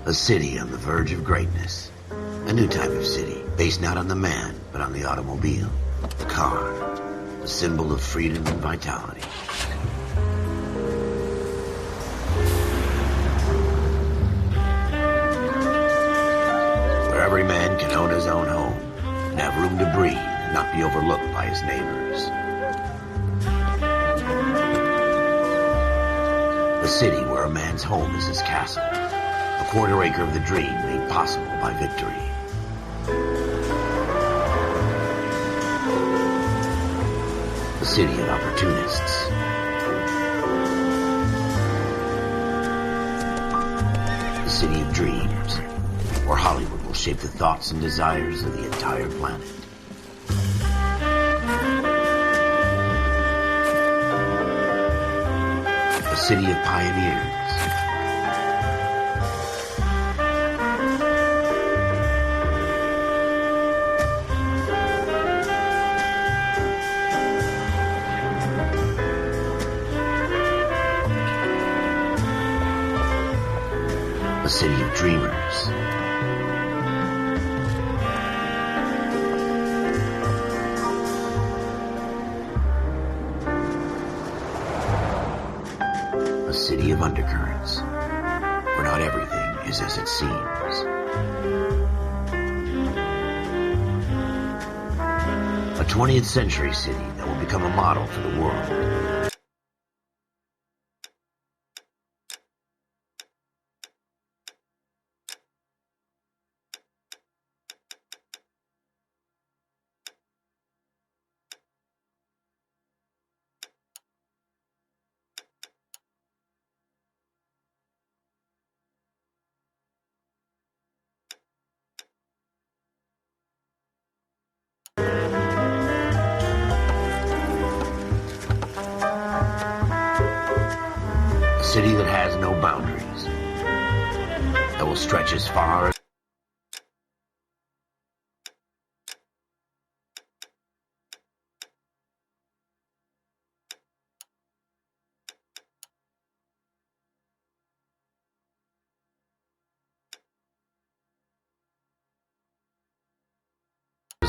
A city on the verge of greatness. A new type of city, based not on the man, but on the automobile. The car. The symbol of freedom and vitality. Where every man can own his own home, and have room to breathe, and not be overlooked by his neighbors. A city where a man's home is his castle. A quarter acre of the dream made possible by victory. A city of opportunists. A city of dreams, where Hollywood will shape the thoughts and desires of the entire planet. A city of pioneers. A city of dreamers. A city of undercurrents, where not everything is as it seems. A 20th century city that will become a model for the world. A city that has no boundaries, that will stretch as far as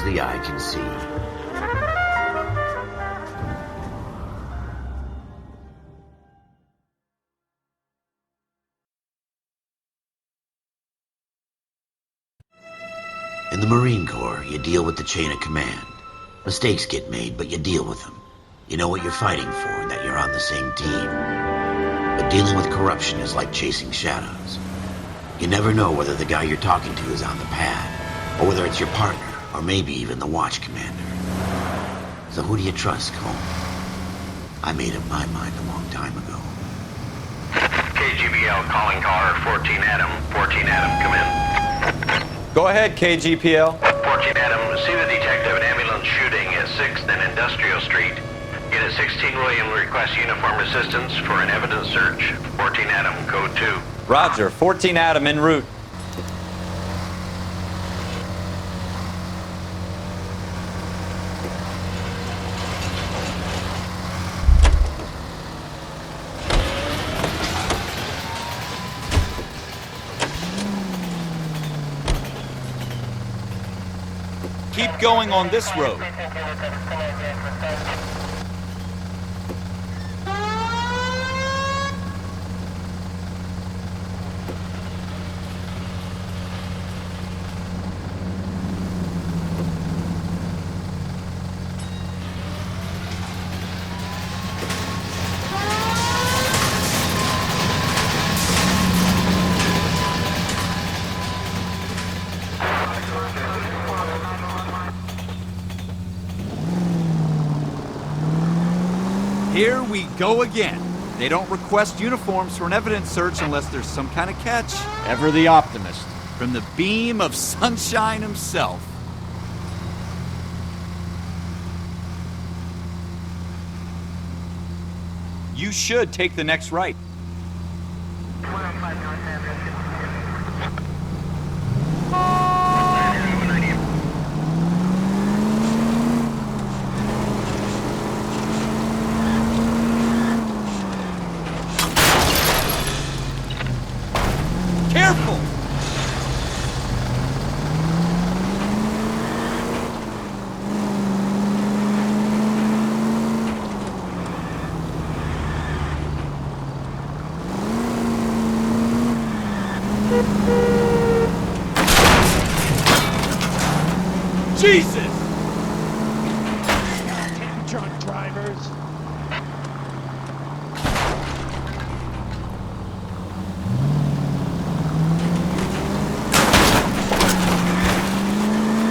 the eye can see. In the Marine Corps, you deal with the chain of command. Mistakes get made, but you deal with them. You know what you're fighting for and that you're on the same team. But dealing with corruption is like chasing shadows. You never know whether the guy you're talking to is on the pad, or whether it's your partner, or maybe even the watch commander. So who do you trust, Cole? I made up my mind a long time ago. KGBL calling caller 14 Adam. 14 Adam, come in. Go ahead, KGPL. 14 Adam, see the detective an ambulance shooting at 6th and Industrial Street. Unit 16 William requests uniform assistance for an evidence search. 14 Adam, code 2. Roger, 14 Adam en route. Keep going on this road. Here we go again. They don't request uniforms for an evidence search unless there's some kind of catch. Ever the optimist. From the beam of sunshine himself. You should take the next right. Careful! Jesus! Damn drunk drivers.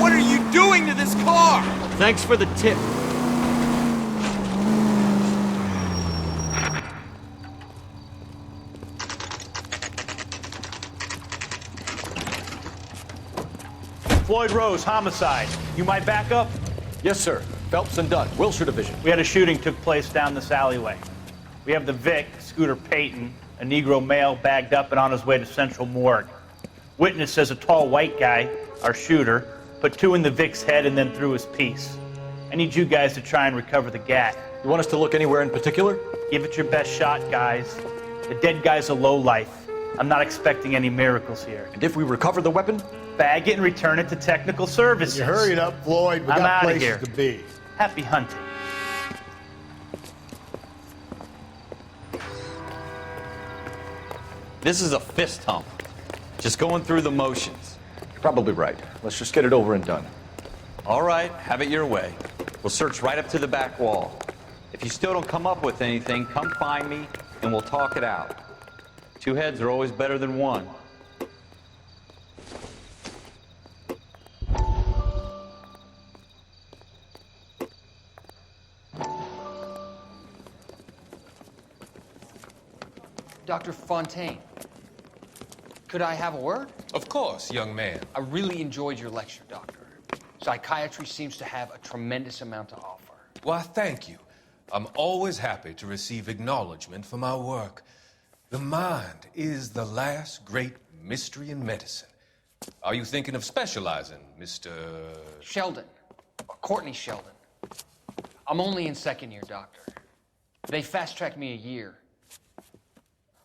What are you doing to this car? Thanks for the tip. Floyd Rose, homicide. You might back up? Yes, sir. Phelps and Dunn, Wilshire Division. We had a shooting took place down this alleyway. We have the Vic, Scooter Payton, a Negro male bagged up and on his way to Central Morgue. Witness says a tall white guy, our shooter, put two in the Vic's head and then threw his piece. I need you guys to try and recover the gat. You want us to look anywhere in particular? Give it your best shot, guys. The dead guy's a lowlife. I'm not expecting any miracles here. And if we recover the weapon? Bag it and return it to technical services. You hurry it up, Floyd. We I'm got outta places here. to be. Happy hunting. This is a fist hump. Just going through the motions. You're probably right. Let's just get it over and done. All right, have it your way. We'll search right up to the back wall. If you still don't come up with anything, come find me and we'll talk it out. Two heads are always better than one. Dr. Fontaine, could I have a word? Of course, young man. I really enjoyed your lecture, Doctor. Psychiatry seems to have a tremendous amount to offer. Why, thank you. I'm always happy to receive acknowledgement for my work. The mind is the last great mystery in medicine. Are you thinking of specializing, Mr. Sheldon, or Courtney Sheldon. I'm only in second year, Doctor. They fast-tracked me a year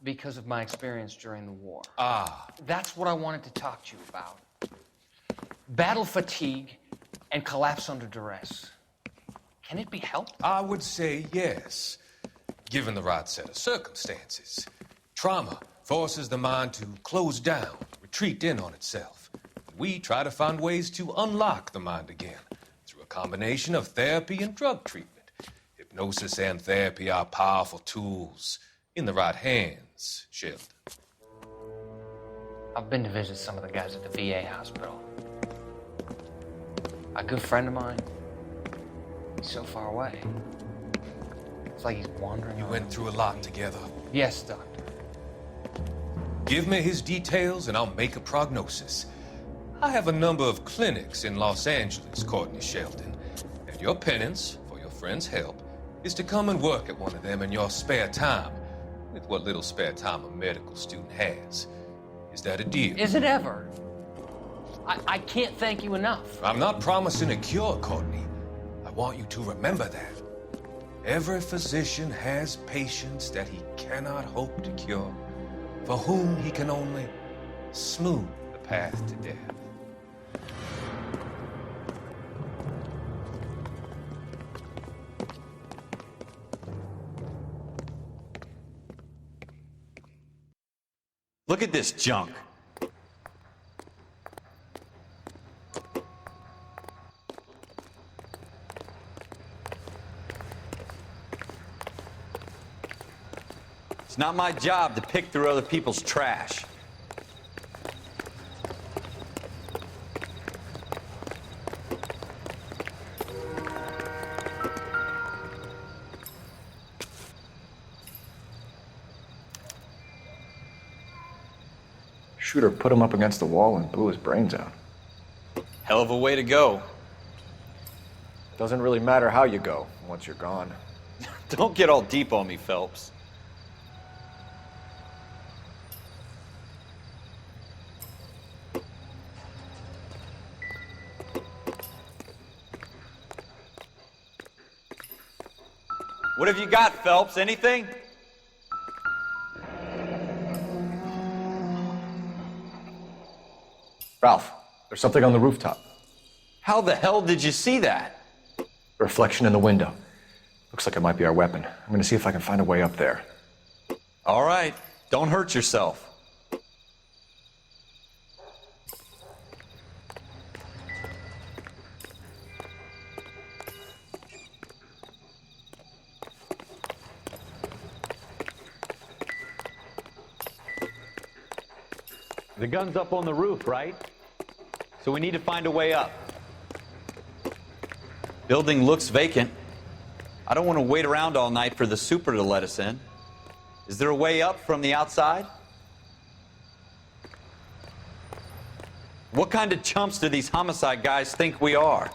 because of my experience during the war. Ah. That's what I wanted to talk to you about. Battle fatigue and collapse under duress. Can it be helped? I would say yes, given the right set of circumstances. Trauma forces the mind to close down, retreat in on itself. We try to find ways to unlock the mind again through a combination of therapy and drug treatment. Hypnosis and therapy are powerful tools in the right hands, Sheldon. I've been to visit some of the guys at the VA hospital. A good friend of mine, he's so far away. It's like he's wandering You around. went through a lot together. Yes, Doctor. Give me his details and I'll make a prognosis. I have a number of clinics in Los Angeles, Courtney Sheldon, and your penance, for your friend's help, is to come and work at one of them in your spare time, with what little spare time a medical student has. Is that a deal? Is it ever? I can't thank you enough. I'm not promising a cure, Courtney. I want you to remember that. Every physician has patients that he cannot hope to cure, for whom he can only smooth the path to death. Look at this junk. It's not my job to pick through other people's trash. Shooter put him up against the wall and blew his brains out. Hell of a way to go. Doesn't really matter how you go once you're gone. Don't get all deep on me, Phelps. What have you got, Phelps? Anything? Ralph, there's something on the rooftop. How the hell did you see that? A reflection in the window. Looks like it might be our weapon. I'm gonna see if I can find a way up there. All right, don't hurt yourself. The gun's up on the roof, right? So we need to find a way up. Building looks vacant. I don't want to wait around all night for the super to let us in. Is there a way up from the outside? What kind of chumps do these homicide guys think we are?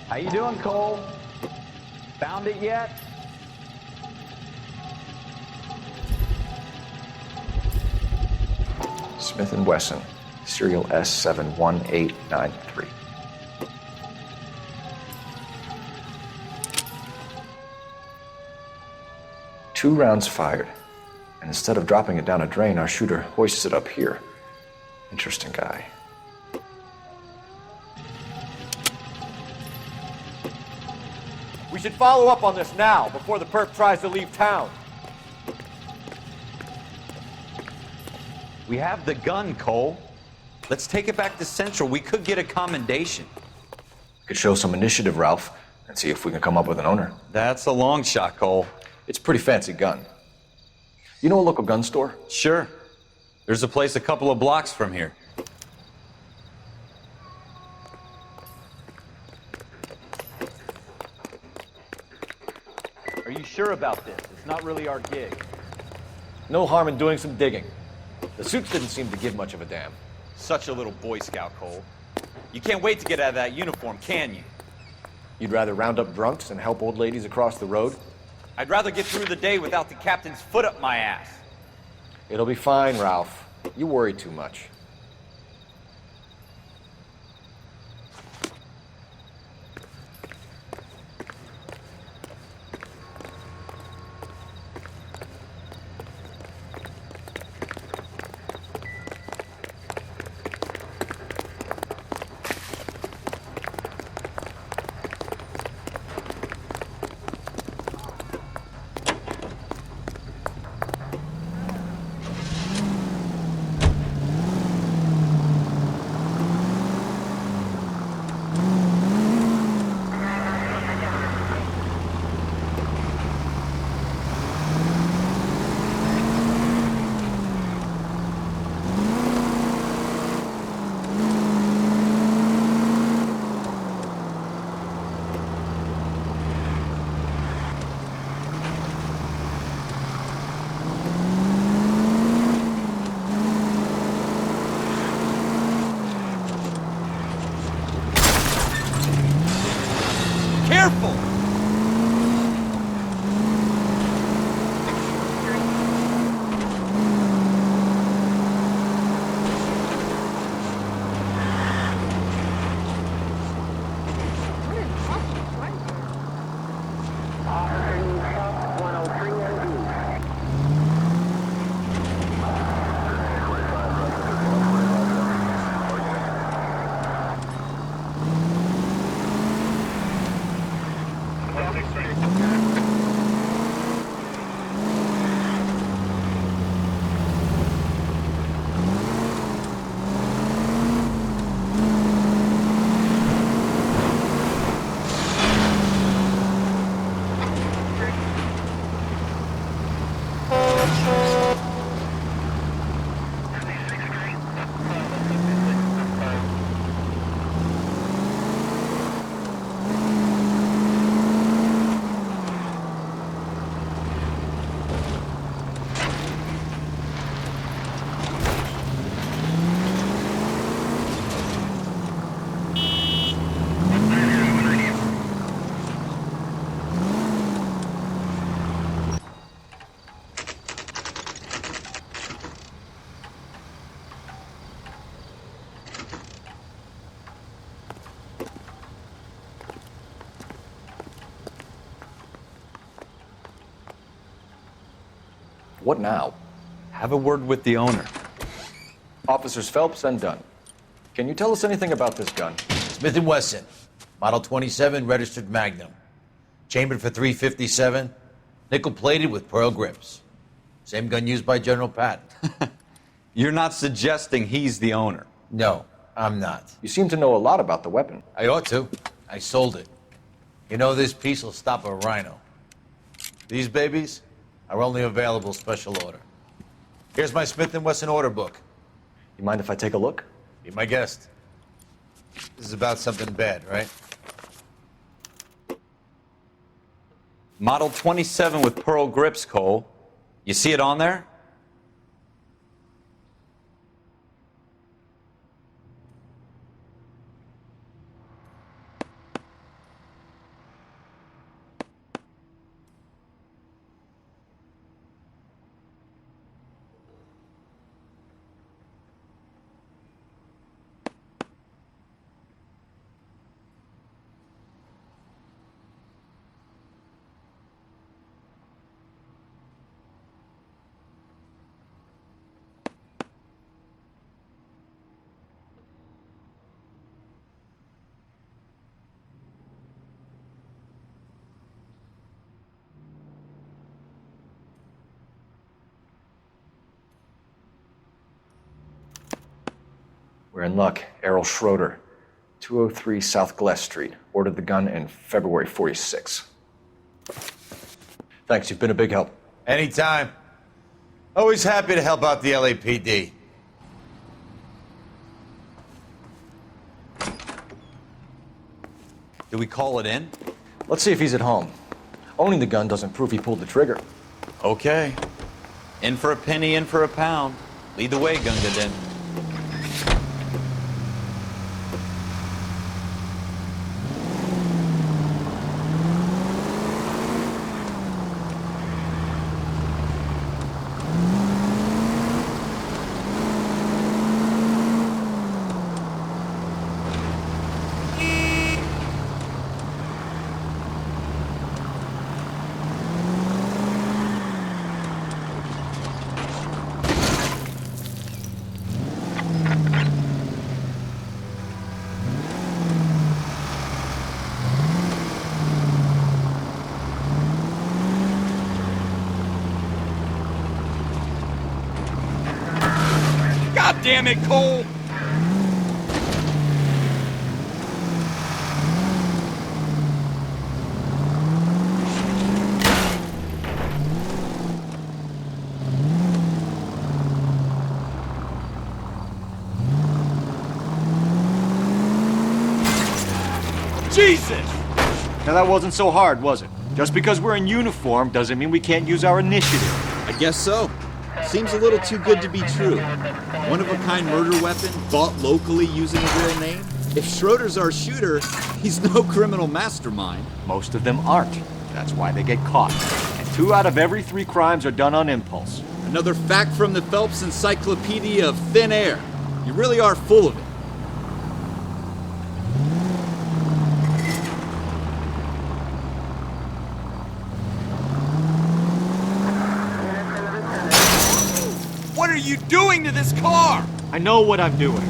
How you doing, Cole? Found it yet? Smith & Wesson, serial S71893. Two rounds fired, and instead of dropping it down a drain, our shooter hoists it up here. Interesting guy. We should follow up on this now, before the perp tries to leave town. We have the gun, Cole. Let's take it back to Central. We could get a commendation. Could show some initiative, Ralph, and see if we can come up with an owner. That's a long shot, Cole. It's a pretty fancy gun. You know a local gun store? Sure. There's a place a couple of blocks from here. Are you sure about this? It's not really our gig. No harm in doing some digging. The suits didn't seem to give much of a damn. Such a little Boy Scout, Cole. You can't wait to get out of that uniform, can you? You'd rather round up drunks and help old ladies across the road? I'd rather get through the day without the captain's foot up my ass. It'll be fine, Ralph. You worry too much. Careful! What now? Have a word with the owner. Officers Phelps and Dunn. Can you tell us anything about this gun? Smith & Wesson, Model 27, registered Magnum. Chambered for .357, nickel-plated with pearl grips. Same gun used by General Patton. You're not suggesting he's the owner? No, I'm not. You seem to know a lot about the weapon. I ought to. I sold it. You know, this piece will stop a rhino. These babies are only available special order. Here's my Smith & Wesson order book. You mind if I take a look? Be my guest. This is about something bad, right? Model 27 with pearl grips, Cole. You see it on there? We're in luck. Errol Schroeder, 203 South Glass Street. Ordered the gun in February 46. Thanks, you've been a big help. Anytime. Always happy to help out the LAPD. Do we call it in? Let's see if he's at home. Owning the gun doesn't prove he pulled the trigger. Okay. In for a penny, in for a pound. Lead the way, Gunga Din. God damn it, Cole! Jesus! Now that wasn't so hard, was it? Just because we're in uniform doesn't mean we can't use our initiative. I guess so. Seems a little too good to be true. One-of-a-kind murder weapon, bought locally using a real name? If Schroeder's our shooter, he's no criminal mastermind. Most of them aren't. That's why they get caught. And 2 out of every 3 crimes are done on impulse. Another fact from the Phelps Encyclopedia of Thin Air. You really are full of it. What are you doing to this car? I know what I'm doing.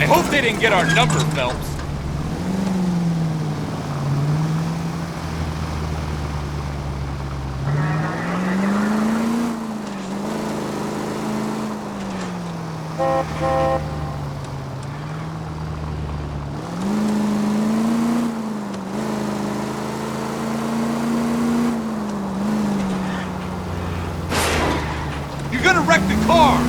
hope they didn't get our number, Phelps. You're gonna wreck the car!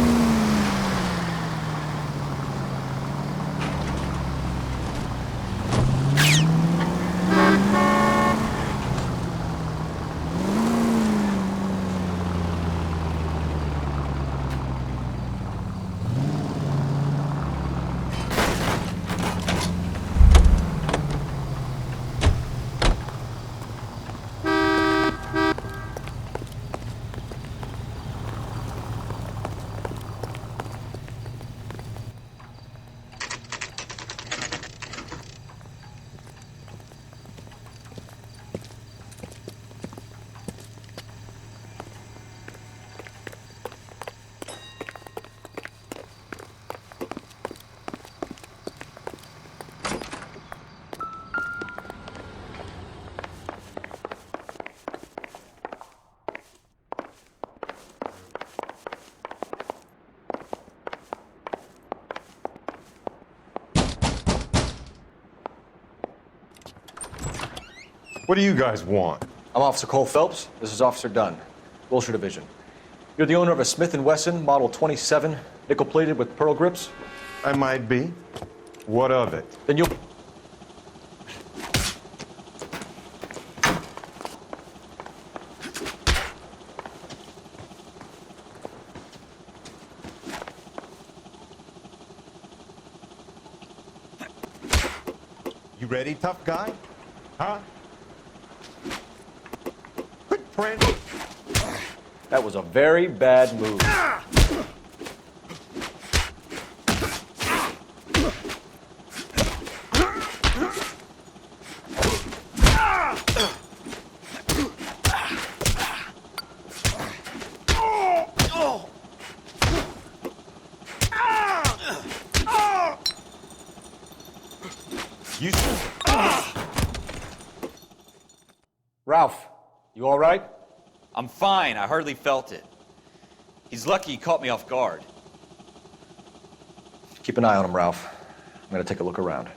What do you guys want? I'm Officer Cole Phelps. This is Officer Dunn, Wilshire Division. You're the owner of a Smith & Wesson Model 27, nickel-plated with pearl grips? I might be. What of it? Then you'll... You ready, tough guy? Huh? Quit praying. That was a very bad move. You... Ralph, you all right? I'm fine. I hardly felt it. He's lucky he caught me off guard. Keep an eye on him, Ralph. I'm gonna take a look around.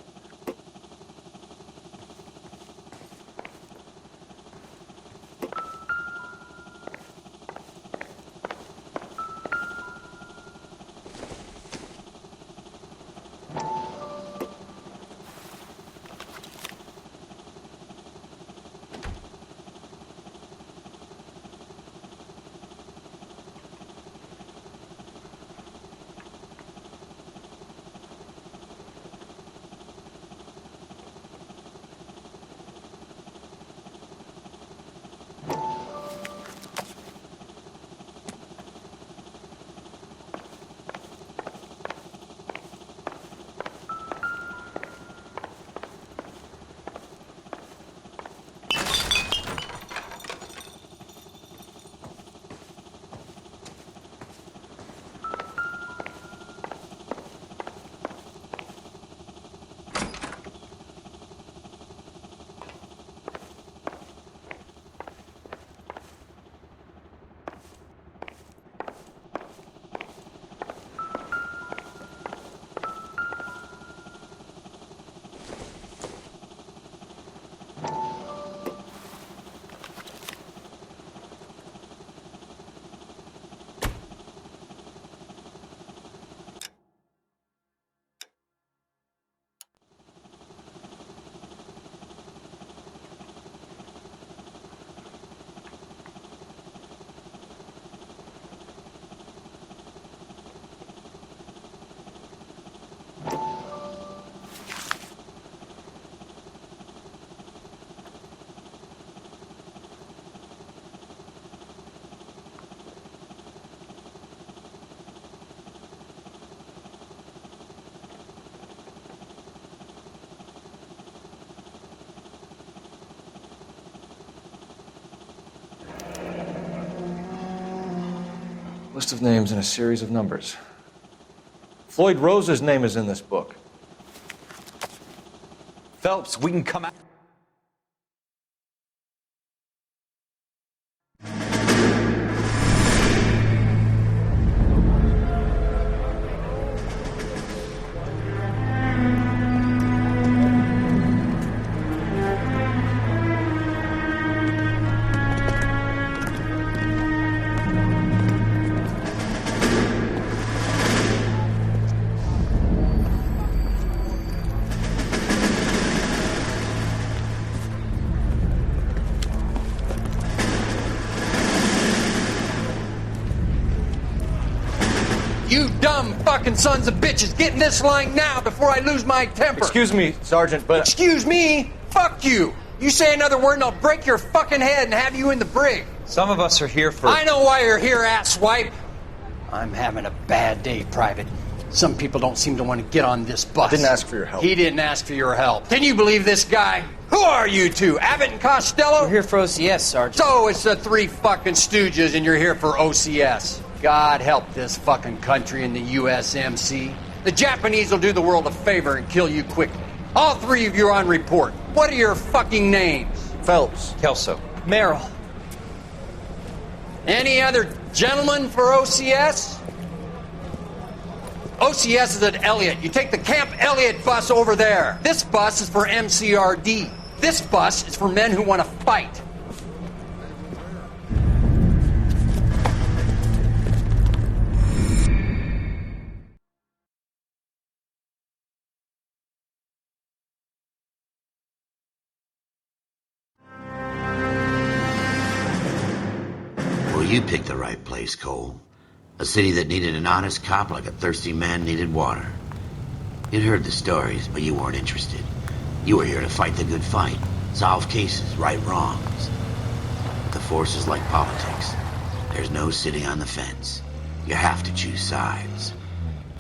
List of names and a series of numbers. Floyd Rose's name is in this book. Phelps, we can come out. You dumb fucking sons of bitches, get in this line now before I lose my temper. Excuse me, Sergeant, but... Excuse me? Fuck you. You say another word and I'll break your fucking head and have you in the brig. Some of us are here for... I know why you're here, asswipe. I'm having a bad day, Private. Some people don't seem to want to get on this bus. I didn't ask for your help. He didn't ask for your help. Can you believe this guy? Who are you two? Abbott and Costello? We're here for OCS, Sergeant. So it's the three fucking stooges and you're here for OCS. God help this fucking country and the USMC. The Japanese will do the world a favor and kill you quickly. All three of you are on report. What are your fucking names? Phelps. Kelso. Merrill. Any other gentlemen for OCS? OCS is at Elliott. You take the Camp Elliott bus over there. This bus is for MCRD. This bus is for men who want to fight. Well, you picked the right place, Cole. A city that needed an honest cop like a thirsty man needed water. You'd heard the stories, but you weren't interested. You were here to fight the good fight, solve cases, right wrongs. The force is like politics. There's no sitting on the fence. You have to choose sides.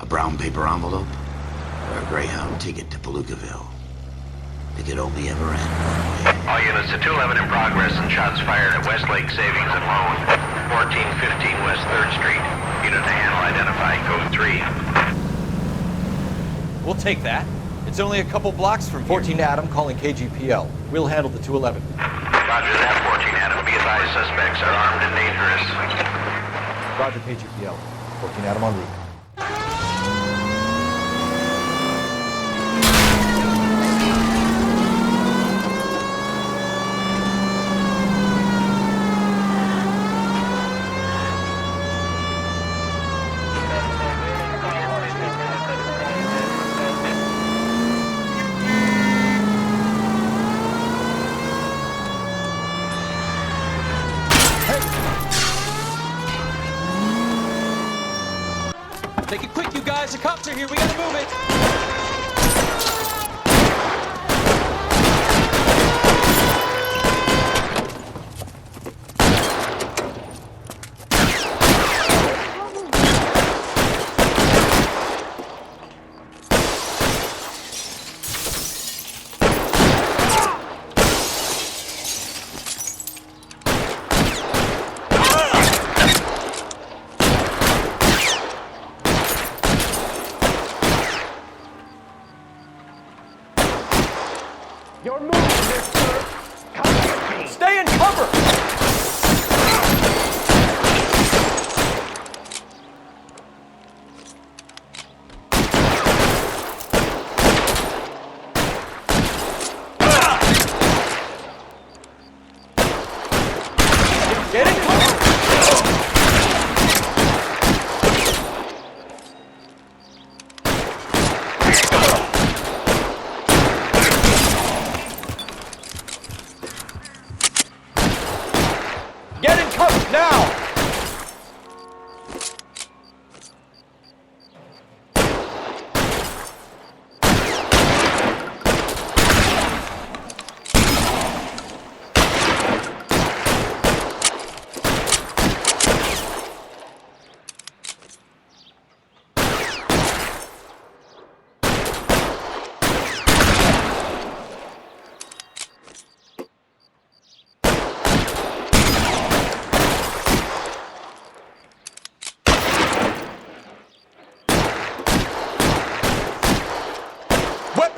A brown paper envelope or a Greyhound ticket to Palookaville. It could only ever end one way. All units to 211 in progress and shots fired at Westlake Savings and Loan, 1415 West 3rd Street. Unit to handle identify code 3. We'll take that. It's only a couple blocks from here. 14 Adam calling KGPL. We'll handle the 211. Roger that, 14 Adam. Be advised, suspects are armed and dangerous. Roger, KGPL. 14 Adam en route. Take it quick, you guys. The cops are here. We gotta move it. You're moving, mister! Come with me! Stay in cover! Get in cover!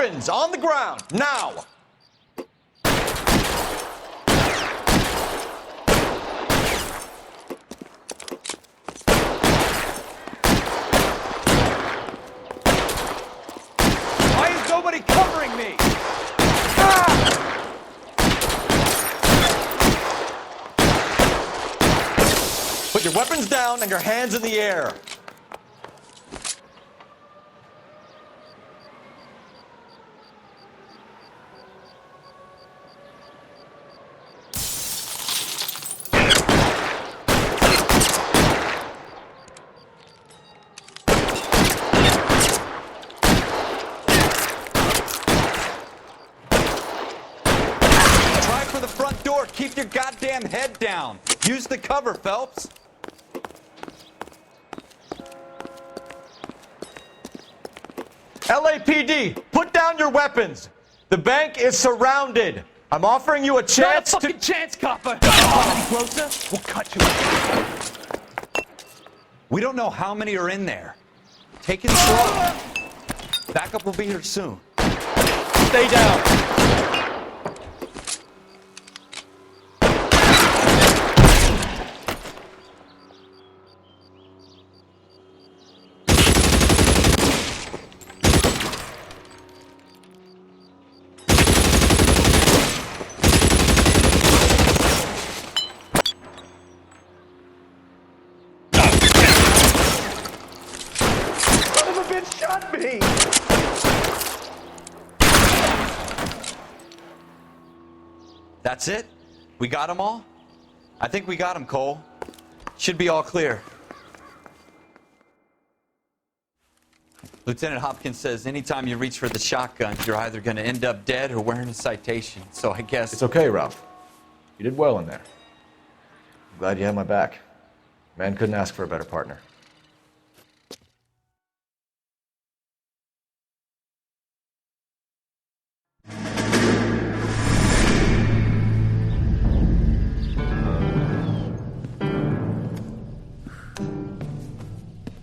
Weapons on the ground, now! Why is nobody covering me? Put your weapons down and your hands in the air. Try for the front door. Keep your goddamn head down. Use the cover, Phelps. LAPD, put down your weapons. The bank is surrounded. I'm offering you a chance Not a fucking chance, copper. Any closer? We'll cut you. We don't know how many are in there. Take it slow. Backup will be here soon. Stay down. Shot me! That's it? We got them all? I think we got them, Cole. Should be all clear. Lieutenant Hopkins says anytime you reach for the shotgun, you're either going to end up dead or wearing a citation. So I guess... It's okay, Ralph. You did well in there. I'm glad you had my back. Man couldn't ask for a better partner.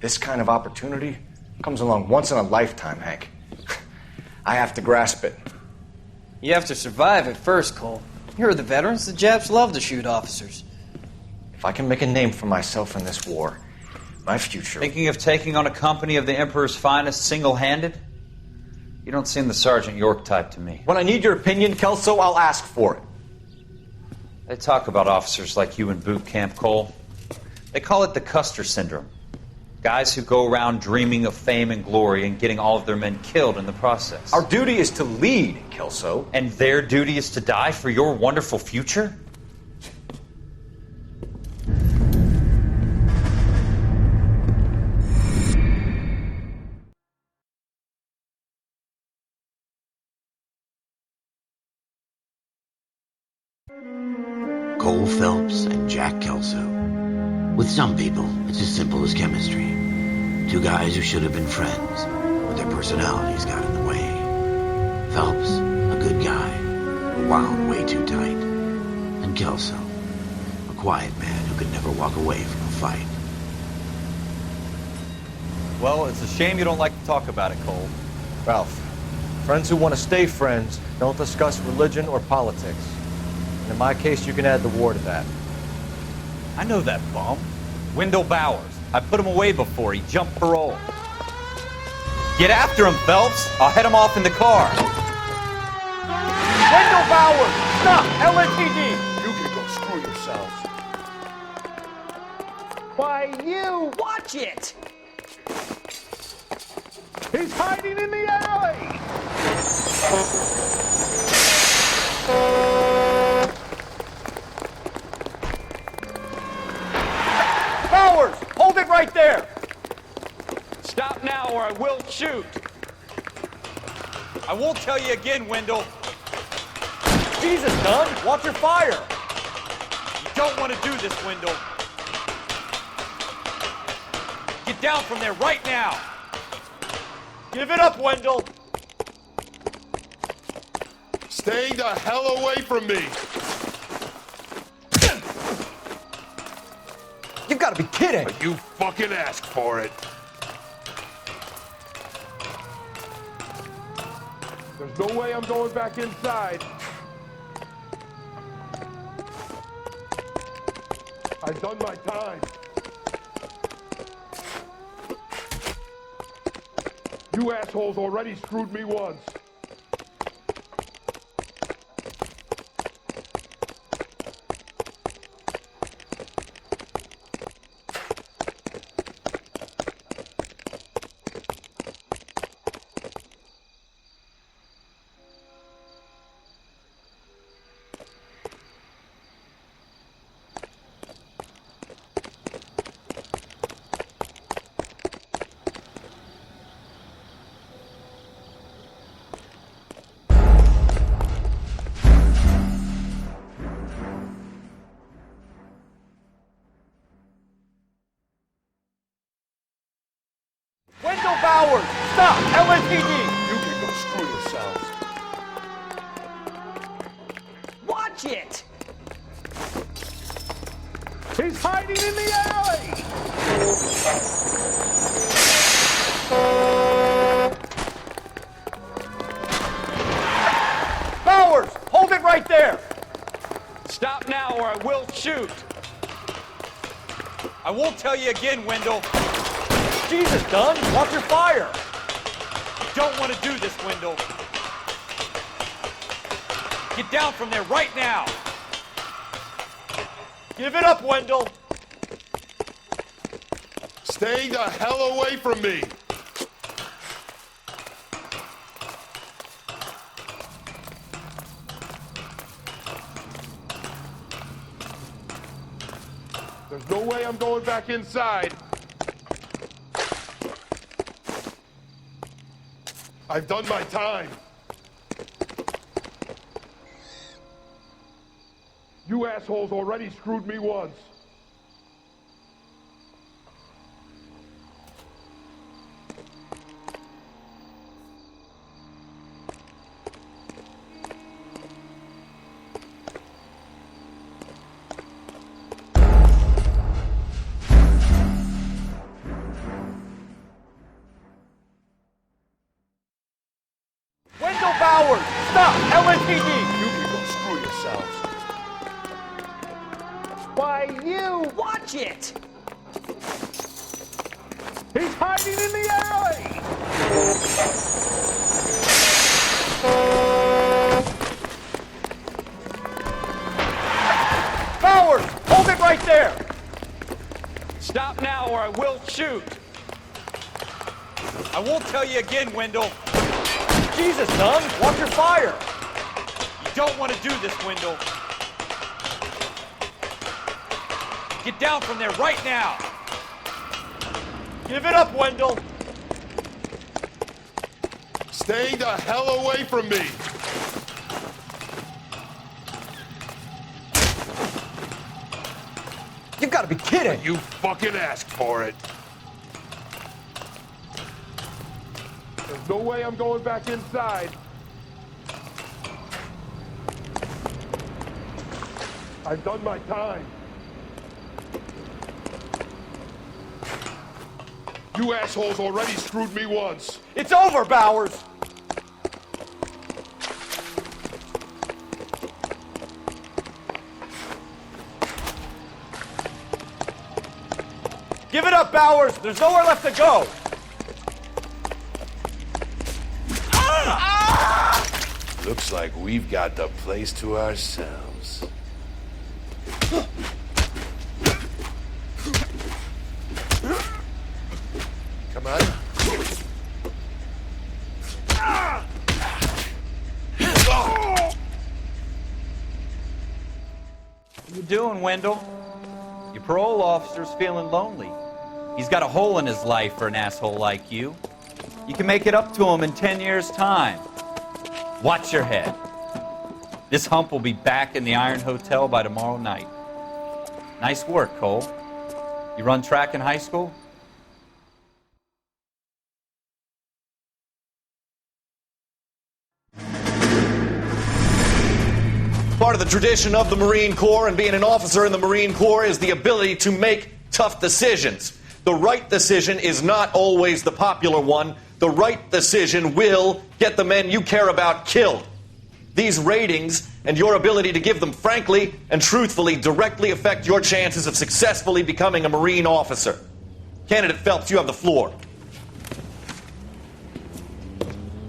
This kind of opportunity comes along once in a lifetime, Hank. I have to grasp it. You have to survive it first, Cole. Here are the veterans. The Japs love to shoot officers. If I can make a name for myself in this war, my future... Thinking of taking on a company of the Emperor's finest single-handed? You don't seem the Sergeant York type to me. When I need your opinion, Kelso, I'll ask for it. They talk about officers like you in boot camp, Cole. They call it the Custer Syndrome. Guys who go around dreaming of fame and glory and getting all of their men killed in the process. Our duty is to lead, Kelso. And their duty is to die for your wonderful future? Cole Phelps and Jack Kelso. With some people, it's as simple as chemistry. Two guys who should have been friends, but their personalities got in the way. Phelps, a good guy, but wound way too tight. And Kelso, a quiet man who could never walk away from a fight. Well, it's a shame you don't like to talk about it, Cole. Ralph, friends who want to stay friends don't discuss religion or politics. And in my case, you can add the war to that. I know that bum. Wendell Bowers. I put him away before. He jumped parole. Get after him, Phelps. I'll head him off in the car. Wendell Bowers! Stop! LAPD! You can go screw yourselves. Why, you! Watch it! He's hiding in the alley! Bowers! Hold it right there! Stop now or I will shoot. I won't tell you again, Wendell. Jesus, Dunn! Watch your fire! You don't want to do this, Wendell. Get down from there right now. Give it up, Wendell! Stay the hell away from me! You've got to be kidding! You fucking asked for it. There's no way I'm going back inside. I've done my time. You assholes already screwed me once. Wendell Bowers! Stop! LAPD! You can go screw yourselves. Watch it! He's hiding in the alley! Bowers! Hold it right there! Stop now or I will shoot! I won't tell you again, Wendell. Jesus, Dunn, watch your fire! You don't want to do this, Wendell. Get down from there right now! Give it up, Wendell! Stay the hell away from me! There's no way I'm going back inside. I've done my time. You assholes already screwed me once. Wendell Bowers! Stop! LAPD! You can go screw yourselves. Why, you! Watch it! He's hiding in the alley! Bowers! Hold it right there! Stop now or I will shoot! I won't tell you again, Wendell. Jesus, Dunn, watch your fire! You don't want to do this, Wendell. Get down from there right now! Give it up, Wendell! Stay the hell away from me! You've got to be kidding! You fucking asked for it. There's no way I'm going back inside. I've done my time. You assholes already screwed me once. It's over, Bowers! Give it up, Bowers! There's nowhere left to go! Looks like we've got the place to ourselves. Come on. What you doing, Wendell? Your parole officer's feeling lonely. He's got a hole in his life for an asshole like you. You can make it up to him in 10 years' time. Watch your head. This hump will be back in the Iron Hotel by tomorrow night. Nice work, Cole. You run track in high school? Part of the tradition of the Marine Corps and being an officer in the Marine Corps is the ability to make tough decisions. The right decision is not always the popular one, The right decision will get the men you care about killed. These ratings and your ability to give them frankly and truthfully directly affect your chances of successfully becoming a Marine officer. Candidate Phelps, you have the floor.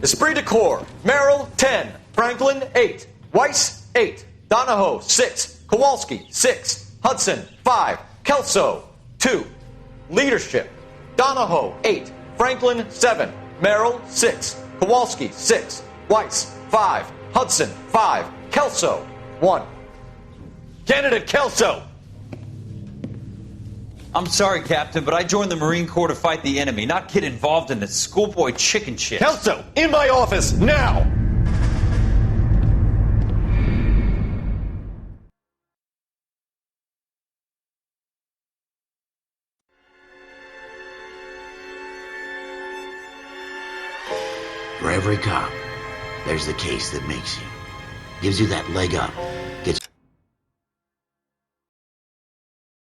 Esprit de Corps, Merrill, 10. Franklin, 8. Weiss, 8. Donahoe, 6. Kowalski, 6. Hudson, 5. Kelso, 2. Leadership, Donahoe, 8. Franklin, 7. Merrill, 6. Kowalski, 6. Weiss, 5. Hudson, 5. Kelso, 1. Candidate Kelso! I'm sorry, Captain, but I joined the Marine Corps to fight the enemy, not get involved in this schoolboy chicken shit. Kelso, in my office, now! For every cop, there's the case that makes you. Gives you that leg up. Gets